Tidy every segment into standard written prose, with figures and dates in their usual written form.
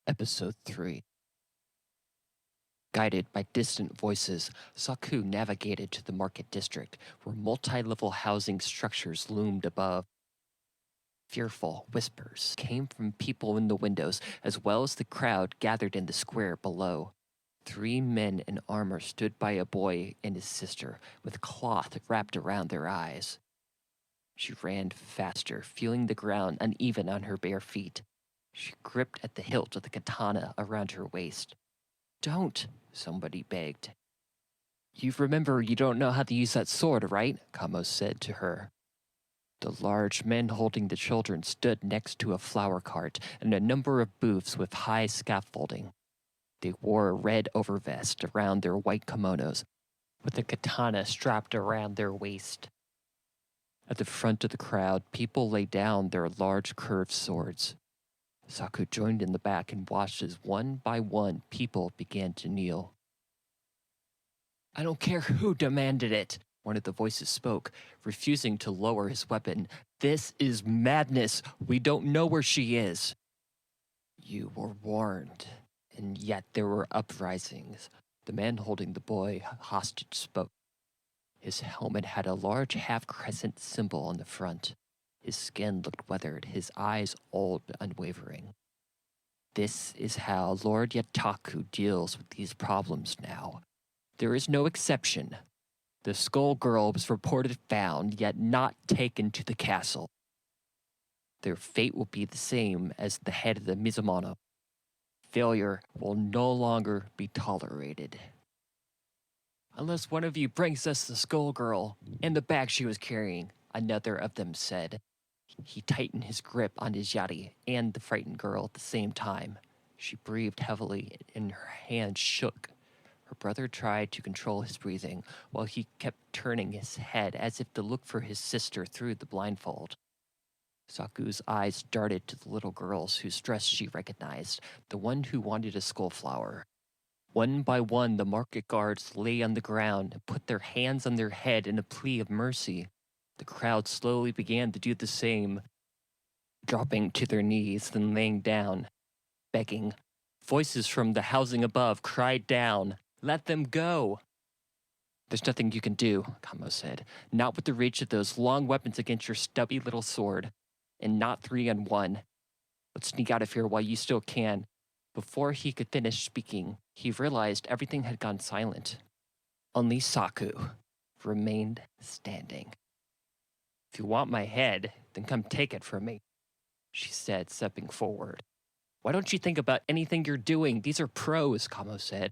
Episode 3. Guided by distant voices, Saku navigated to the market district, where multi-level housing structures loomed above. Fearful whispers came from people in the windows, as well as the crowd gathered in the square below. 3 men in armor stood by a boy and his sister, with cloth wrapped around their eyes. She ran faster, feeling the ground uneven on her bare feet. She gripped at the hilt of the katana around her waist. "Don't," somebody begged. "You remember you don't know how to use that sword, right?" Kamo said to her. The large men holding the children stood next to a flower cart and a number of booths with high scaffolding. They wore a red overvest around their white kimonos, with a katana strapped around their waist. At the front of the crowd, people laid down their large curved swords. Saku joined in the back and watched as one by one people began to kneel. "I don't care who demanded it," one of the voices spoke, refusing to lower his weapon. "This is madness. We don't know where she is." "You were warned, and yet there were uprisings." The man holding the boy hostage spoke. His helmet had a large half-crescent symbol on the front. His skin looked weathered, his eyes old but unwavering. "This is how Lord Yataku deals with these problems now. There is no exception. The Skull Girl was reported found, yet not taken to the castle. Their fate will be the same as the head of the Mizumono. Failure will no longer be tolerated." "Unless one of you brings us the Skull Girl and the bag she was carrying," another of them said. He tightened his grip on his yari and the frightened girl at the same time. She breathed heavily and her hands shook. Her brother tried to control his breathing while he kept turning his head as if to look for his sister through the blindfold. Saku's eyes darted to the little girls whose dress she recognized, the one who wanted a skull flower. One by one, the market guards lay on the ground and put their hands on their head in a plea of mercy. The crowd slowly began to do the same, dropping to their knees, then laying down, begging. Voices from the housing above cried down, "Let them go!" "There's nothing you can do," Kamo said. "Not with the reach of those long weapons against your stubby little sword. And not 3-on-1. Let's sneak out of here while you still can." Before he could finish speaking, he realized everything had gone silent. Only Saku remained standing. "If you want my head, then come take it from me," she said, stepping forward. "Why don't you think about anything you're doing? These are pros," Kamo said.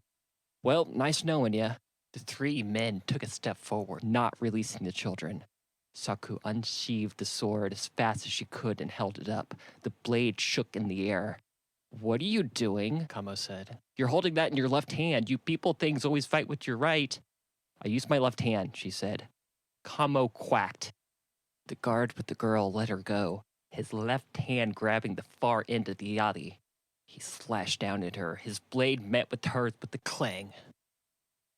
"Well, nice knowing ya." The 3 men took a step forward, not releasing the children. Saku unsheathed the sword as fast as she could and held it up. The blade shook in the air. "What are you doing?" Kamo said. "You're holding that in your left hand. You people things always fight with your right." "I use my left hand," she said. Kamo quacked. The guard with the girl let her go, his left hand grabbing the far end of the yari. He slashed down at her. His blade met with hers with a clang.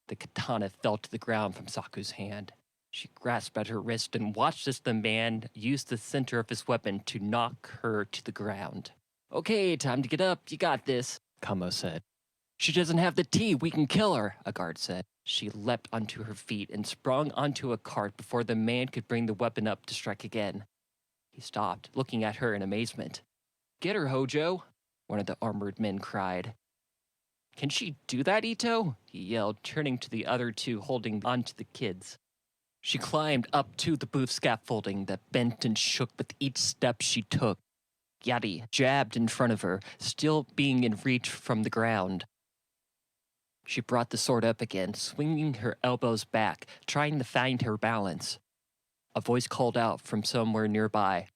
The katana fell to the ground from Saku's hand. She grasped at her wrist and watched as the man used the center of his weapon to knock her to the ground. "Okay, time to get up. You got this," Kamo said. "She doesn't have the tea. We can kill her," a guard said. She leapt onto her feet and sprung onto a cart before the man could bring the weapon up to strike again. He stopped, looking at her in amazement. "Get her, Hojo," one of the armored men cried. "Can she do that, Ito?" he yelled, turning to the other 2 holding onto the kids. She climbed up to the booth scaffolding that bent and shook with each step she took. Yari jabbed in front of her, still being in reach from the ground. She brought the sword up again, swinging her elbows back, trying to find her balance. A voice called out from somewhere nearby.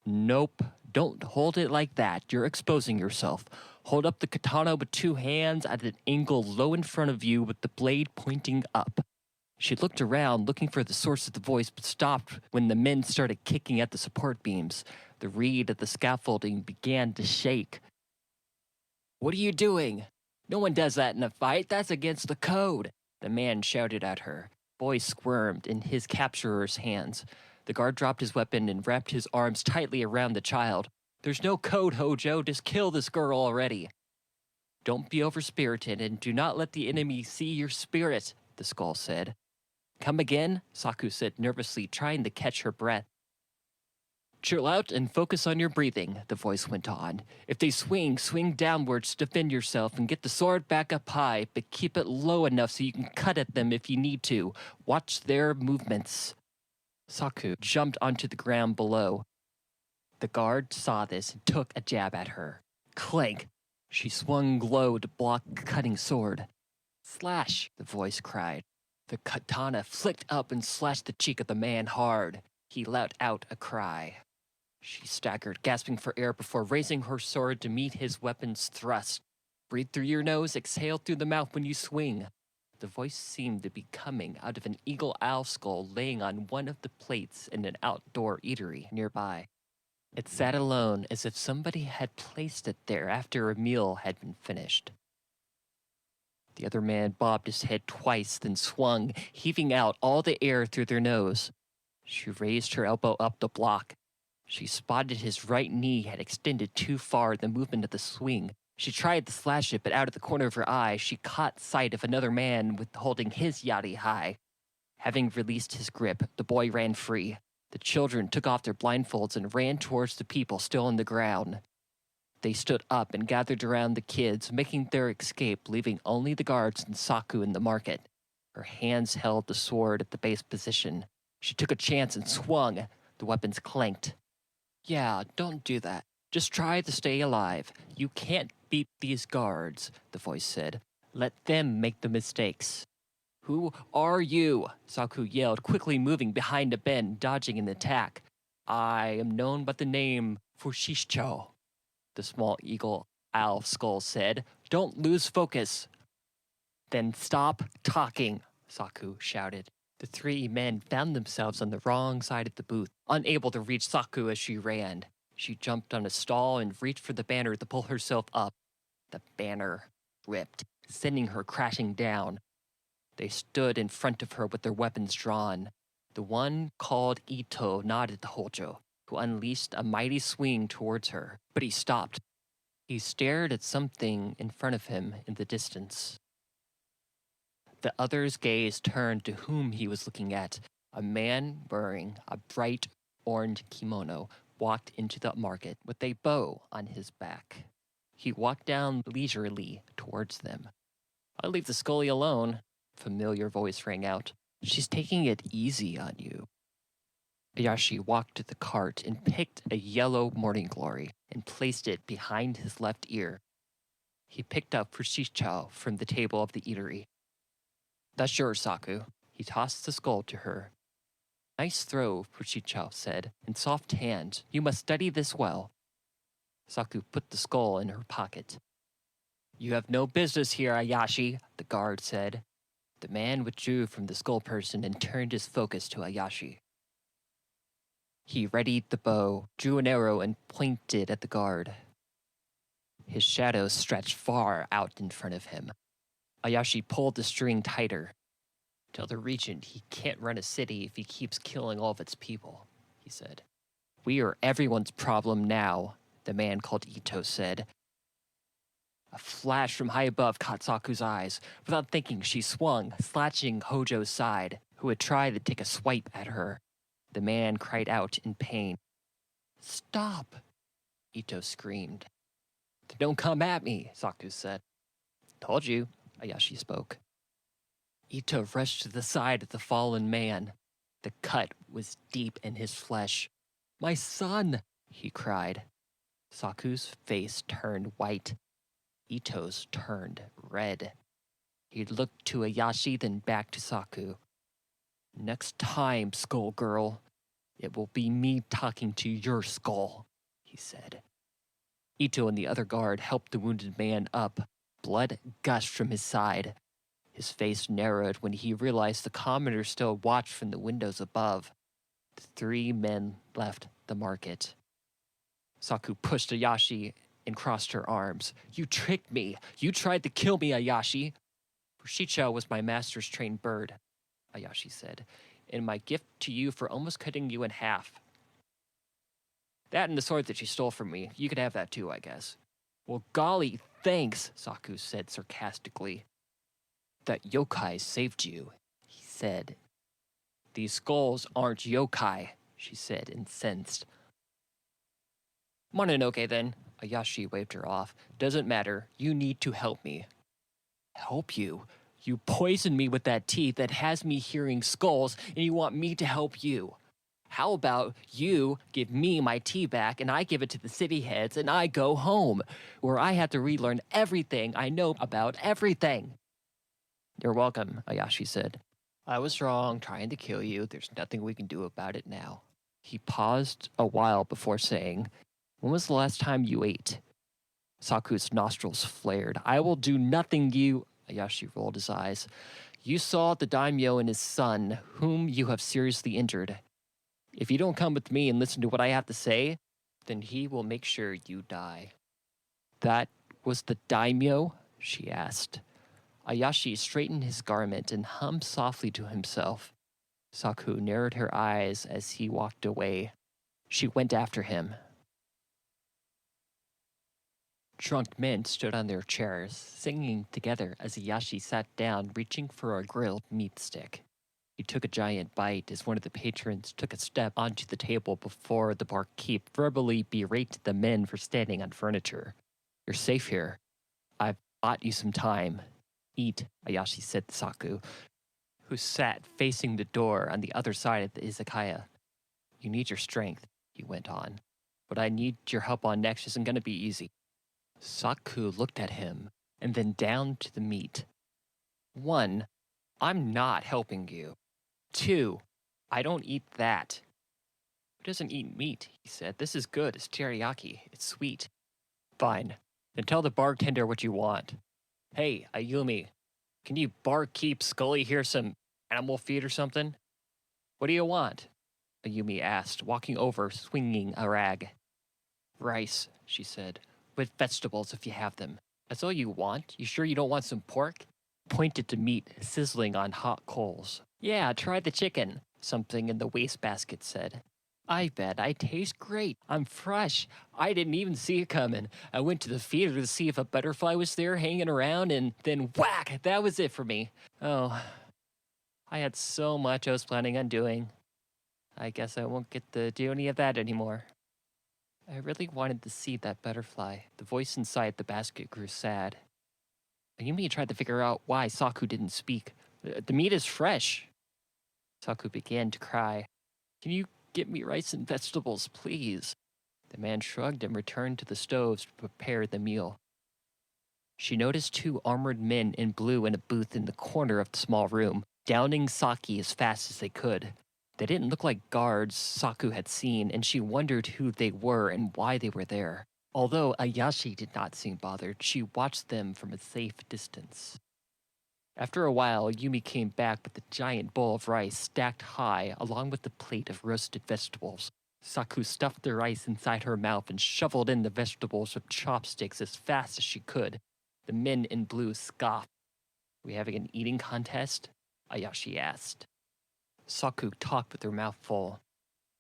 "Nope, don't hold it like that. You're exposing yourself. Hold up the katana with 2 hands at an angle low in front of you with the blade pointing up." She looked around, looking for the source of the voice, but stopped when the men started kicking at the support beams. The reed of the scaffolding began to shake. "What are you doing? No one does that in a fight. That's against the code," the man shouted at her. Boy squirmed in his capturer's hands. The guard dropped his weapon and wrapped his arms tightly around the child. There's no code, Hojo. Just kill this girl already. Don't be overspirited and do not let the enemy see your spirit, the skull said. Come again? Saku said nervously, trying to catch her breath. Chill out and focus on your breathing, the voice went on. If they swing, swing downwards to defend yourself and get the sword back up high, but keep it low enough so you can cut at them if you need to. Watch their movements. Saku jumped onto the ground below. The guard saw this and took a jab at her. Clank! She swung low to block the cutting sword. Slash! The voice cried. The katana flicked up and slashed the cheek of the man hard. He let out a cry. She staggered, gasping for air before raising her sword to meet his weapon's thrust. Breathe through your nose, exhale through the mouth when you swing. The voice seemed to be coming out of an eagle-owl skull laying on one of the plates in an outdoor eatery nearby. It sat alone as if somebody had placed it there after a meal had been finished. The other man bobbed his head twice, then swung, heaving out all the air through their nose. She raised her elbow up to block. She spotted his right knee had extended too far in the movement of the swing. She tried to slash it, but out of the corner of her eye, she caught sight of another man holding his yari high. Having released his grip, the boy ran free. The children took off their blindfolds and ran towards the people still on the ground. They stood up and gathered around the kids, making their escape, leaving only the guards and Saku in the market. Her hands held the sword at the base position. She took a chance and swung. The weapons clanked. Yeah, don't do that. Just try to stay alive. You can't beat these guards, the voice said. Let them make the mistakes. Who are you? Saku yelled, quickly moving behind a bend, dodging an attack. I am known by the name Fushicho, the small eagle-owl skull said. Don't lose focus. Then stop talking, Saku shouted. The three men found themselves on the wrong side of the booth, unable to reach Saku as she ran. She jumped on a stall and reached for the banner to pull herself up. The banner ripped, sending her crashing down. They stood in front of her with their weapons drawn. The one called Ito nodded to Hojo, who unleashed a mighty swing towards her, but he stopped. He stared at something in front of him in the distance. The other's gaze turned to whom he was looking at. A man wearing a bright orange kimono walked into the market with a bow on his back. He walked down leisurely towards them. I'll leave the Scully alone, a familiar voice rang out. She's taking it easy on you. Ayashi walked to the cart and picked a yellow morning glory and placed it behind his left ear. He picked up Fushicho from the table of the eatery. That's yours, Saku. He tossed the skull to her. Nice throw, Fushicho said, in soft hand. You must study this well. Saku put the skull in her pocket. You have no business here, Ayashi, the guard said. The man withdrew from the skull person and turned his focus to Ayashi. He readied the bow, drew an arrow, and pointed at the guard. His shadow stretched far out in front of him. Ayashi pulled the string tighter. Tell the regent he can't run a city if he keeps killing all of its people, he said. We are everyone's problem now, the man called Ito said. A flash from high above caught Saku's eyes. Without thinking, she swung, slashing Hojo's side, who had tried to take a swipe at her. The man cried out in pain. Stop! Ito screamed. Don't come at me, Saku said. Told you, Ayashi spoke. Ito rushed to the side of the fallen man. The cut was deep in his flesh. My son, he cried. Saku's face turned white. Ito's turned red. He looked to Ayashi, then back to Saku. Next time, skull girl, it will be me talking to your skull, he said. Ito and the other guard helped the wounded man up. Blood gushed from his side. His face narrowed when he realized the commoner still watched from the windows above. The three men left the market. Saku pushed Ayashi and crossed her arms. You tricked me. You tried to kill me, Ayashi. Fushicho was my master's trained bird, Ayashi said, and my gift to you for almost cutting you in half. That and the sword that you stole from me. You could have that too, I guess. Well, golly, thanks, Saku said sarcastically. That yokai saved you, he said. These skulls aren't yokai, she said, incensed. Mononoke, then. Ayashi waved her off. Doesn't matter. You need to help me. Help you? You poisoned me with that tea that has me hearing skulls, and you want me to help you. How about you give me my tea back and I give it to the city heads and I go home, where I have to relearn everything I know about everything? You're welcome, Ayashi said. I was wrong trying to kill you. There's nothing we can do about it now. He paused a while before saying, when was the last time you ate? Saku's nostrils flared. I will do nothing you... Ayashi rolled his eyes. You saw the daimyo and his son, whom you have seriously injured. If you don't come with me and listen to what I have to say, then he will make sure you die. That was the daimyo? She asked. Ayashi straightened his garment and hummed softly to himself. Saku narrowed her eyes as he walked away. She went after him. Drunk men stood on their chairs, singing together as Ayashi sat down, reaching for a grilled meat stick. He took a giant bite as one of the patrons took a step onto the table before the barkeep verbally berated the men for standing on furniture. You're safe here. I've bought you some time. Eat, Ayashi said to Saku, who sat facing the door on the other side of the izakaya. You need your strength, he went on. What I need your help on next isn't going to be easy. Saku looked at him and then down to the meat. 1, I'm not helping you. 2, I don't eat that. Who doesn't eat meat? He said. This is good. It's teriyaki. It's sweet. Fine. Then tell the bartender what you want. Hey, Ayumi, can you barkeep Scully here some animal feed or something? What do you want? Ayumi asked, walking over, swinging a rag. Rice, she said, with vegetables if you have them. That's all you want? You sure you don't want some pork? Pointed to meat sizzling on hot coals. Yeah, try the chicken, something in the wastebasket said. I bet I taste great. I'm fresh. I didn't even see it coming. I went to the theater to see if a butterfly was there hanging around, and then whack, that was it for me. Oh, I had so much I was planning on doing. I guess I won't get to do any of that anymore. I really wanted to see that butterfly. The voice inside the basket grew sad. Ayumi tried to figure out why Saku didn't speak. The meat is fresh. Saku began to cry. Can you get me rice and vegetables, please? The man shrugged and returned to the stoves to prepare the meal. She noticed 2 armored men in blue in a booth in the corner of the small room, downing sake as fast as they could. They didn't look like guards Saku had seen, and she wondered who they were and why they were there. Although Ayashi did not seem bothered, she watched them from a safe distance. After a while, Yumi came back with a giant bowl of rice stacked high along with a plate of roasted vegetables. Saku stuffed the rice inside her mouth and shoveled in the vegetables with chopsticks as fast as she could. The men in blue scoffed. We having an eating contest? Ayashi asked. Saku talked with her mouth full.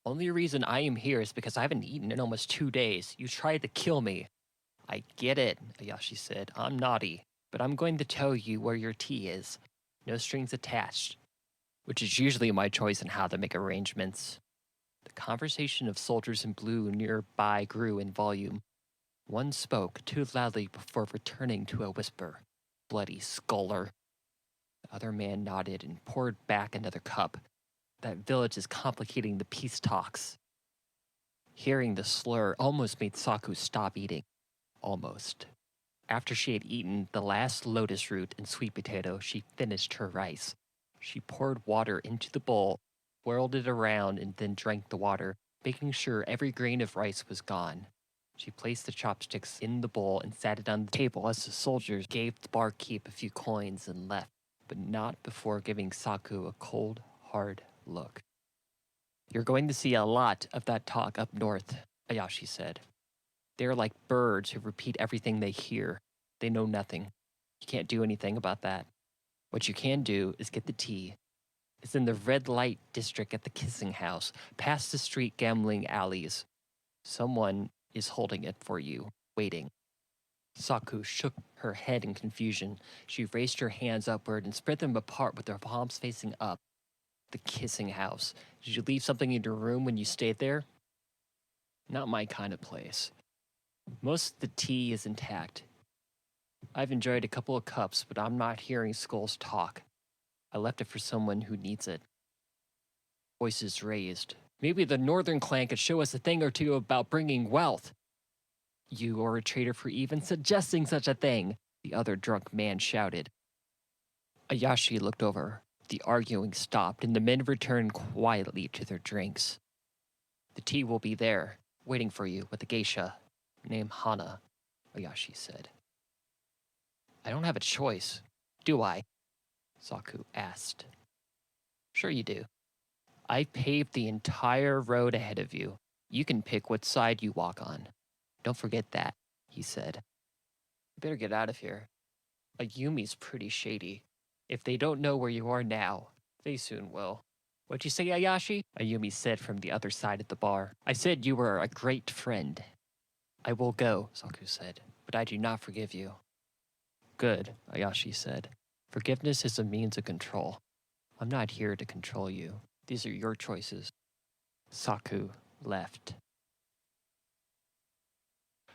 Only reason I am here is because I haven't eaten in almost 2 days. You tried to kill me. I get it, Ayashi said. I'm naughty. But I'm going to tell you where your tea is. No strings attached. Which is usually my choice in how to make arrangements. The conversation of soldiers in blue nearby grew in volume. One spoke too loudly before returning to a whisper. Bloody sculler. The other man nodded and poured back another cup. That village is complicating the peace talks. Hearing the slur almost made Saku stop eating. Almost. After she had eaten the last lotus root and sweet potato, she finished her rice. She poured water into the bowl, whirled it around, and then drank the water, making sure every grain of rice was gone. She placed the chopsticks in the bowl and sat it on the table as the soldiers gave the barkeep a few coins and left, but not before giving Saku a cold, hard look. You're going to see a lot of that talk up north, Ayashi said. They're like birds who repeat everything they hear. They know nothing. You can't do anything about that. What you can do is get the tea. It's in the red light district at the kissing house, past the street gambling alleys. Someone is holding it for you, waiting. Saku shook her head in confusion. She raised her hands upward and spread them apart with their palms facing up. The kissing house. Did you leave something in your room when you stayed there? Not my kind of place. Most of the tea is intact. I've enjoyed a couple of cups, but I'm not hearing skulls talk. I left it for someone who needs it. Voices raised. Maybe the Northern clan could show us a thing or two about bringing wealth. You are a traitor for even suggesting such a thing, the other drunk man shouted. Ayashi looked over. The arguing stopped, and the men returned quietly to their drinks. The tea will be there, waiting for you with a geisha named Hana, Ayashi said. I don't have a choice, do I? Saku asked. Sure you do. I paved the entire road ahead of you. You can pick what side you walk on. Don't forget that, he said. You better get out of here. Ayumi's pretty shady. If they don't know where you are now, they soon will. What'd you say, Ayashi? Ayumi said from the other side of the bar. I said you were a great friend. I will go, Saku said, but I do not forgive you. Good, Ayashi said. Forgiveness is a means of control. I'm not here to control you. These are your choices. Saku left.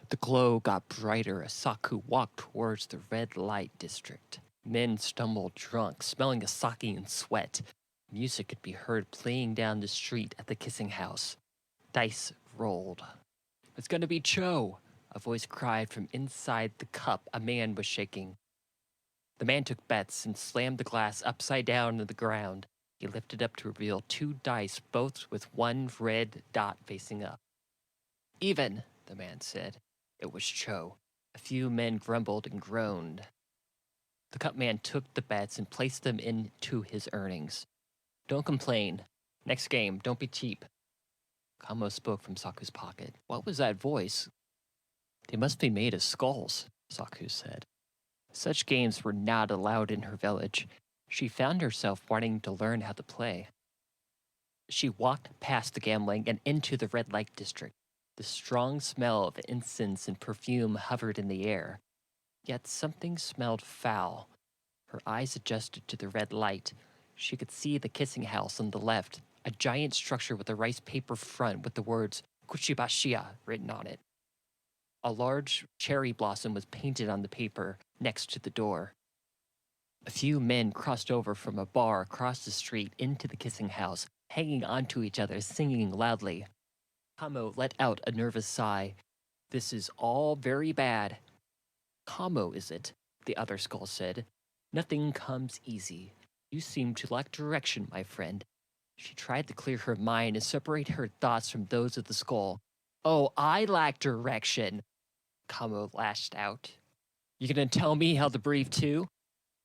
The glow got brighter as Saku walked towards the red light district. Men stumbled drunk, smelling of sake and sweat. Music could be heard playing down the street at the kissing house. Dice rolled. It's gonna be Cho, a voice cried from inside the cup a man was shaking. The man took bets and slammed the glass upside down to the ground. He lifted up to reveal 2 dice, both with 1 red dot facing up. Even, the man said. It was Cho. A few men grumbled and groaned. The cup man took the bets and placed them into his earnings. Don't complain. Next game, don't be cheap. Kamo spoke from Saku's pocket. What was that voice? They must be made of skulls, Saku said. Such games were not allowed in her village. She found herself wanting to learn how to play. She walked past the gambling and into the red light district. The strong smell of incense and perfume hovered in the air. Yet something smelled foul. Her eyes adjusted to the red light. She could see the kissing house on the left, a giant structure with a rice paper front with the words Kuchibashiya written on it. A large cherry blossom was painted on the paper next to the door. A few men crossed over from a bar across the street into the kissing house, hanging onto each other, singing loudly. Kamo let out a nervous sigh. This is all very bad. Kamo, is it? The other skull said. Nothing comes easy. You seem to lack direction, my friend. She tried to clear her mind and separate her thoughts from those of the skull. Oh, I lack direction, Kamo lashed out. You gonna tell me how to breathe too?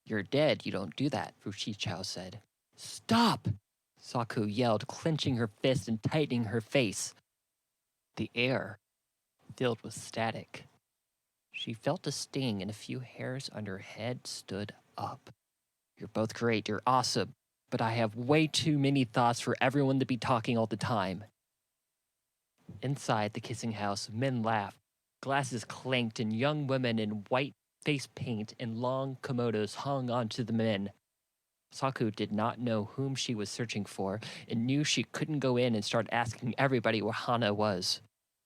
You're dead, you don't do that, Fuchichao said. Stop! Saku yelled, clenching her fist and tightening her face. The air filled with static. She felt a sting and a few hairs on her head stood up. You're both great, you're awesome, but I have way too many thoughts for everyone to be talking all the time. Inside the kissing house, men laughed. Glasses clanked and young women in white face paint and long kimonos hung onto the men. Saku did not know whom she was searching for and knew she couldn't go in and start asking everybody where Hana was.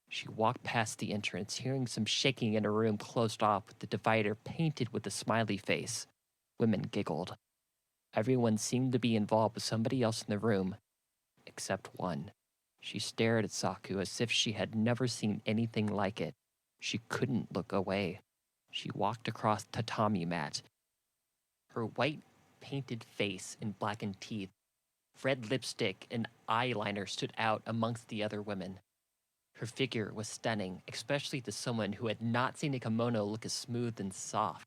She walked past the entrance, hearing some shaking in a room closed off with the divider painted with a smiley face. Women giggled. Everyone seemed to be involved with somebody else in the room, except one. She stared at Saku as if she had never seen anything like it. She couldn't look away. She walked across the tatami mat. Her white painted face and blackened teeth, red lipstick and eyeliner stood out amongst the other women. Her figure was stunning, especially to someone who had not seen a kimono look as smooth and soft.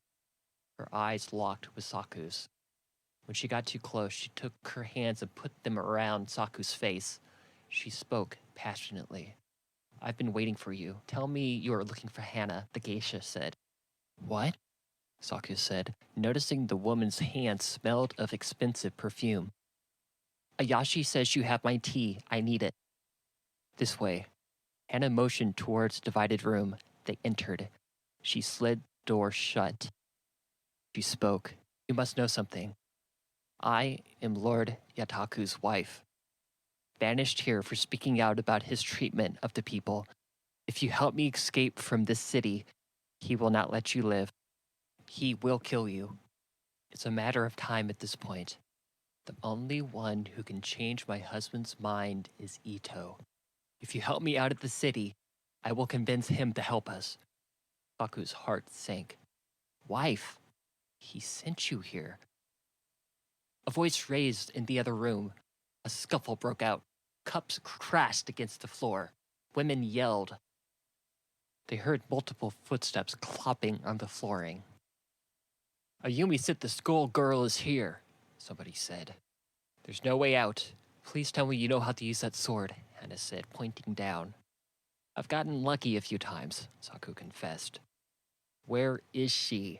Her eyes locked with Saku's. When she got too close, she took her hands and put them around Saku's face. She spoke passionately. I've been waiting for you. Tell me you are looking for Hana, the geisha said. What? Saku said, noticing the woman's hands smelled of expensive perfume. Ayashi says you have my tea. I need it. This way. Hana motioned towards the divided room. They entered. She slid the door shut. She spoke. You must know something. I am Lord Yataku's wife. Banished here for speaking out about his treatment of the people. If you help me escape from this city, he will not let you live. He will kill you. It's a matter of time at this point. The only one who can change my husband's mind is Ito. If you help me out of the city, I will convince him to help us. Saku's heart sank. Wife, he sent you here. A voice raised in the other room. A scuffle broke out. Cups crashed against the floor. Women yelled. They heard multiple footsteps clopping on the flooring. Ayumi said the schoolgirl is here, somebody said. There's no way out. Please tell me you know how to use that sword, Hana said, pointing down. I've gotten lucky a few times, Saku confessed. Where is she?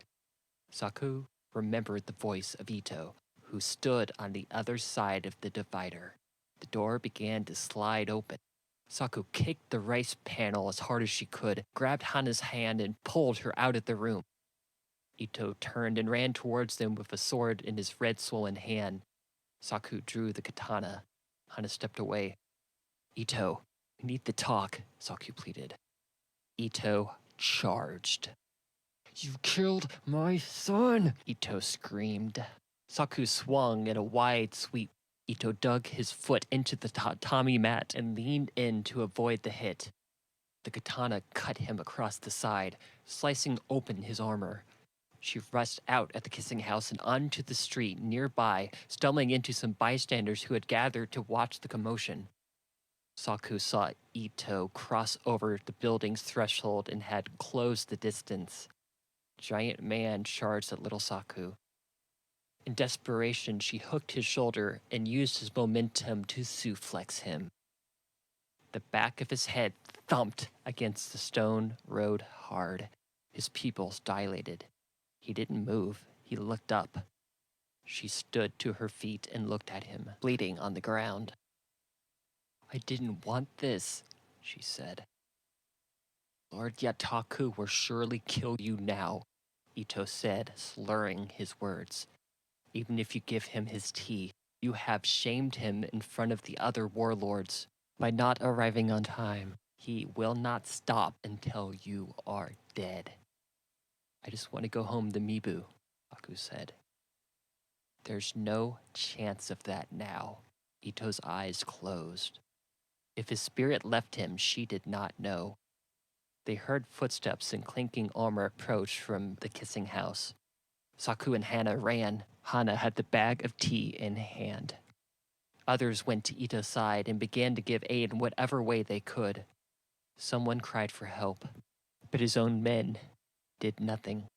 Saku remembered the voice of Ito, who stood on the other side of the divider. The door began to slide open. Saku kicked the rice panel as hard as she could, grabbed Hana's hand, and pulled her out of the room. Ito turned and ran towards them with a sword in his red swollen hand. Saku drew the katana. Hana stepped away. Ito, we need to talk, Saku pleaded. Ito charged. You killed my son, Ito screamed. Saku swung in a wide sweep. Ito dug his foot into the tatami mat and leaned in to avoid the hit. The katana cut him across the side, slicing open his armor. She rushed out at the kissing house and onto the street nearby, stumbling into some bystanders who had gathered to watch the commotion. Saku saw Ito cross over the building's threshold and had closed the distance. Giant man charged at little Saku. In desperation, she hooked his shoulder and used his momentum to suplex him. The back of his head thumped against the stone road hard. His pupils dilated. He didn't move. He looked up. She stood to her feet and looked at him, bleeding on the ground. I didn't want this, she said. Lord Yataku will surely kill you now, Ito said, slurring his words. Even if you give him his tea, you have shamed him in front of the other warlords. By not arriving on time, he will not stop until you are dead. I just want to go home to Mibu, Saku said. There's no chance of that now. Ito's eyes closed. If his spirit left him, she did not know. They heard footsteps and clinking armor approach from the kissing house. Saku and Hana ran. Hana had the bag of tea in hand. Others went to Ito's side and began to give aid in whatever way they could. Someone cried for help, but his own men did nothing.